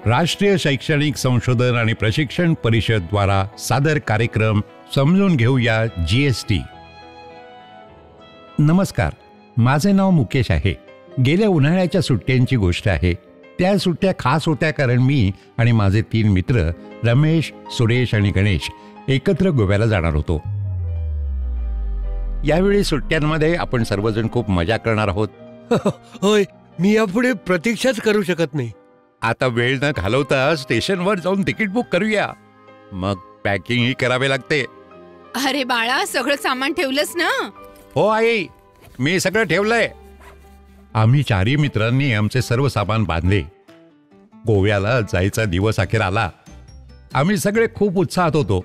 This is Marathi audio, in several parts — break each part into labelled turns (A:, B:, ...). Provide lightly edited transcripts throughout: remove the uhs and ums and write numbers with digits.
A: राष्ट्रीय शैक्षणिक संशोधन आणि प्रशिक्षण परिषद द्वारा सादर कार्यक्रम समजून घेऊया जीएसटी. नमस्कार, माझे नाव मुकेश आहे. गेल्या उन्हाळ्याच्या सुट्ट्यांची गोष्ट आहे. त्या सुट्ट्या खास होत्या कारण मी आणि माझे 3 मित्र रमेश, सुरेश आणि गणेश एकत्र गोव्याला जाणार होतो. यावेळी सुट्ट्यांमध्ये आपण सर्वजण खूप मजा करणार आहोत.
B: होय, मी यापुढे प्रतीक्षाच करू शकत नाही.
A: आता वेळ न घालवता स्टेशनवर जाऊन तिकीट बुक करूया. मग पॅकिंग ही करावे लागते.
C: अरे बाळा, सगळं सामान ठेवलंस ना?
A: हो आई, मी सगळं ठेवलंय. आम्ही 4ही मित्रांनी आमचे सर्व सामान बांधले. गोव्याला जायचा दिवस अखेर आला. आम्ही सगळे खूप उत्साहात होतो.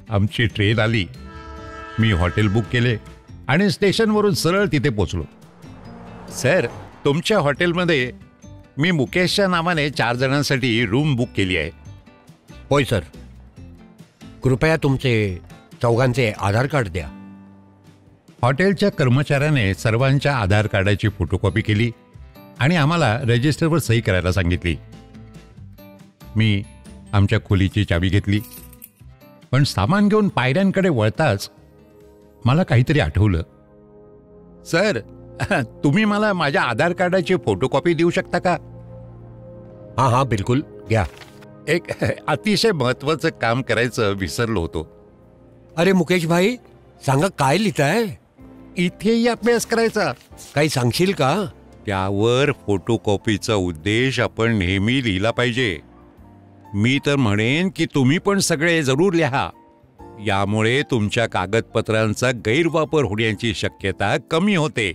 A: आमची ट्रेन आली. मी हॉटेल बुक केले आणि स्टेशनवरून सरळ तिथे पोचलो. सर, तुमच्या हॉटेलमध्ये मी मुकेशच्या नावाने 4 जणांसाठी रूम बुक केली आहे.
B: होय सर. कृपया तुमचे चौघांचे आधार कार्ड द्या.
A: हॉटेलच्या कर्मचाऱ्याने सर्वांच्या आधार कार्डाची फोटोकॉपी केली आणि आम्हाला रजिस्टरवर सही करायला सांगितली. मी आमच्या खोलीची चावी घेतली, पण सामान घेऊन पायऱ्यांकडे वळताच मला काहीतरी आठवलं. सर, तुम्ही मला माझ्या आधार कार्डाची फोटोकॉपी देऊ शकता का?
B: हां, बिलकुल, घ्या.
A: एक अतिशय महत्वाचं काम करायचं विसरलो होतो.
B: अरे मुकेश भाई, सांगा काय लिहिताय?
A: इथेही अभ्यास करायचा.
B: काही सांगशील का?
A: त्यावर फोटोकॉपीचा उद्देश आपण नेहमी लिहिला पाहिजे. मी तर म्हणेन की तुम्ही पण सगळे जरूर लिहा. यामुळे तुमच्या कागदपत्रांचा गैरवापर होण्याची शक्यता कमी होते.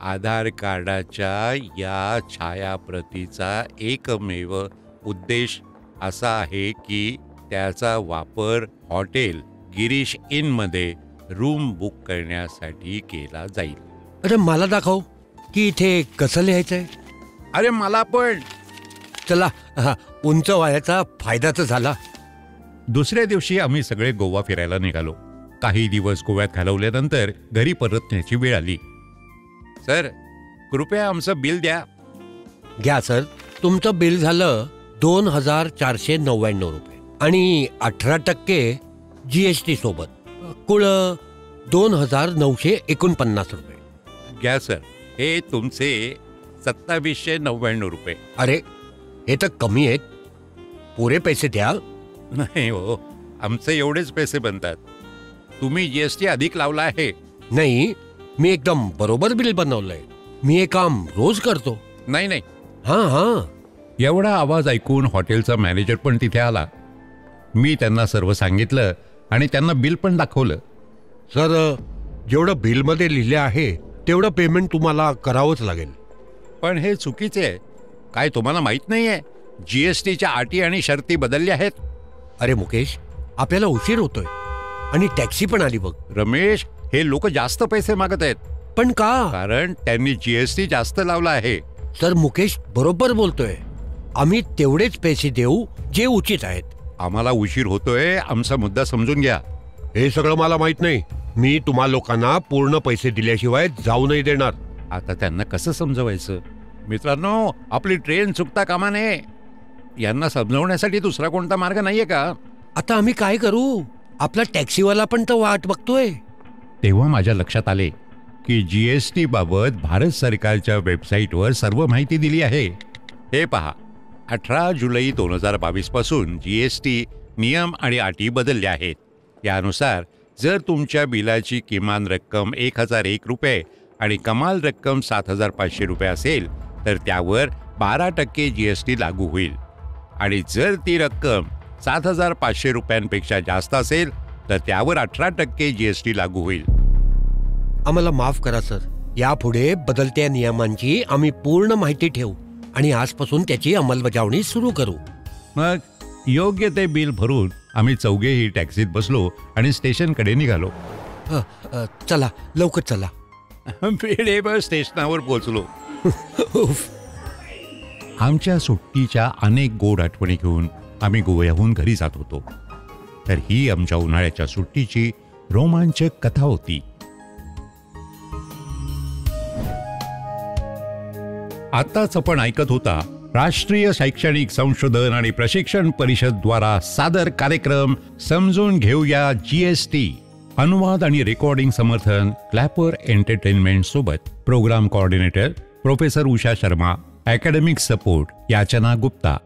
A: आधार कार्डाच्या या छायाप्रतीचा एकमेव उद्देश असा आहे की त्याचा वापर हॉटेल गिरीश इन मध्ये रूम बुक करण्यासाठी केला जाईल.
B: अरे मला दाखव की इथे कसं लिहायचंय.
A: अरे मला पण.
B: चला, उंच वायाचा फायदा तर झाला.
A: दुसऱ्या दिवशी आम्ही सगळे गोवा फिरायला निघालो. काही दिवस गोव्यात घालवल्यानंतर घरी परतण्याची वेळ आली. सर, कृपया आमचं बिल द्या.
B: घ्या सर, तुमचं बिल झालं 2,499 रुपये आणि 18% GST सोबत कुळ 2,949 रुपये.
A: घ्या सर, हे तुमचे 2,799 रुपये.
B: अरे, हे तर कमी आहेत. पुरे पैसे द्या.
A: नाही हो, आमचे एवढेच पैसे बनतात. तुम्ही GST अधिक लावला आहे.
B: नाही, मी एकदम बरोबर बिल बनवलंय. मी हे काम रोज करतो.
A: नाही नाही.
B: हां.
A: एवढा आवाज ऐकून हॉटेलचा मॅनेजर पण तिथे आला. मी त्यांना सर्व सांगितलं आणि त्यांना बिल पण दाखवलं.
B: सर, जेवढं बिलमध्ये लिहिले आहे तेवढं पेमेंट तुम्हाला करावंच लागेल.
A: पण हे चुकीचे आहे. काय तुम्हाला माहित नाहीये? GSTच्या अटी आणि शर्ती बदलल्या आहेत.
B: अरे मुकेश, आपल्याला उशीर होतोय आणि टॅक्सी पण आली बघ.
A: रमेश, हे लोक जास्त पैसे मागत आहेत.
B: पण का?
A: कारण त्यांनी GST जास्त लावला आहे.
B: सर, मुकेश बरोबर बोलतोय. आम्ही तेवढेच पैसे देऊ जे उचित आहेत.
A: आम्हाला उशीर होतोय. आमचा मुद्दा समजून घ्या.
B: हे सगळं मला माहित नाही. मी तुम्हा लोकांना पूर्ण पैसे दिल्याशिवाय जाऊ नाही देणार.
A: आता त्यांना कसं समजवायचं? मित्रांनो, आपली ट्रेन चुकता कामा नये. यांना समजवण्यासाठी दुसरा कोणता मार्ग नाहीये का?
B: आता आम्ही काय करू? आपला टॅक्सीवाला पण तर वाट बघतोय.
A: तेव्हा माझ्या लक्षात आले की GST बाबत भारत सरकारच्या वेबसाईटवर सर्व माहिती दिली आहे. हे पहा, 18 जुलै 2022 पासून GST नियम आणि अटी बदलल्या आहेत. यानुसार जर तुमच्या बिलाची किमान रक्कम 1,001 रुपये आणि कमाल रक्कम 7,500 रुपये असेल तर त्यावर 12% GST लागू होईल. आणि जर ती रक्कम 7,500 रुपयांपेक्षा जास्त असेल तर त्यावर 18% GST लागू होईल.
B: आम्हाला माफ करा सर. यापुढे बदलत्या नियमांची आम्ही पूर्ण माहिती ठेवू आणि आजपासून त्याची अंमलबजावणी सुरू करू.
A: मग योग्य ते बिल भरून आम्ही चौघेही टॅक्सीत बसलो आणि स्टेशनकडे निघालो.
B: चला, लवकर चला.
A: वेळेवर स्टेशनावर पोहोचलो. आमच्या सुट्टीच्या अनेक गोड आठवणी घेऊन आम्ही गोव्याहून घरी जात होतो. तर ही आमच्या उन्हाळ्याच्या सुट्टीची रोमांचक कथा होती. आताच आपण ऐकत होता राष्ट्रीय शैक्षणिक संशोधन आणि प्रशिक्षण परिषद द्वारा सादर कार्यक्रम समजून घेऊया GST. अनुवाद आणि रेकॉर्डिंग समर्थन क्लॅपर एंटरटेनमेंट सोबत. Programme coordinator professor Usha Sharma. Academic support Yachna Gupta.